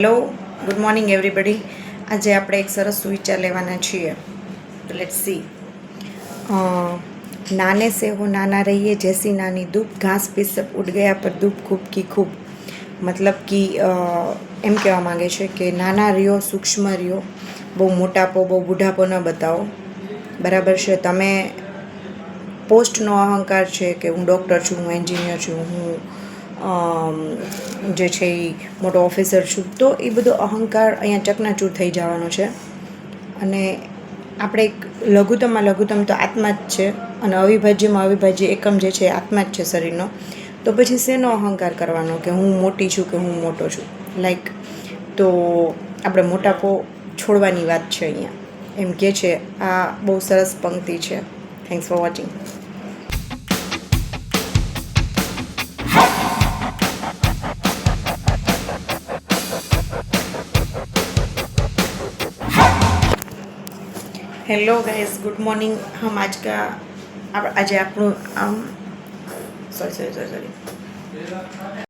Hello, good morning everybody. આજે આપણે એક સરસ સુવિચાર લેવાના છીએ. તો લેટ્સ સી. નાને से हो नाना रहिए जैसी नानी धूप घास पे सब उड़ गया पर धूप खूब की खूब. મતલબ કે એમ કહેવા માંગે છે કે નાના રહ્યો, સૂક્ષ્મ રહ્યો, બહુ મોટાપો, બહુ બુઢાપો ન બતાવો. બરાબર છે. તમે પોસ્ટનો અહંકાર છે કે હું ડૉક્ટર છું, હું એન્જિનિયર છું, હું જે છે એ મોટો ઓફિસર છું, તો એ બધો અહંકાર અહીંયા ચકનાચૂર થઈ જવાનો છે. અને આપણે એક લઘુત્તમમાં લઘુત્તમ તો આત્મા જ છે, અને અવિભાજ્યમાં અવિભાજ્ય એકમ જે છે આત્મા જ છે શરીરનો. તો પછી શેનો અહંકાર કરવાનો કે હું મોટી છું કે હું મોટો છું? તો આપણે મોટાપો છોડવાની વાત છે અહીંયા, એમ કે છે. આ બહુ સરસ પંક્તિ છે. Thanks for watching. Hello guys, good morning. हम आज આપણું સॉरी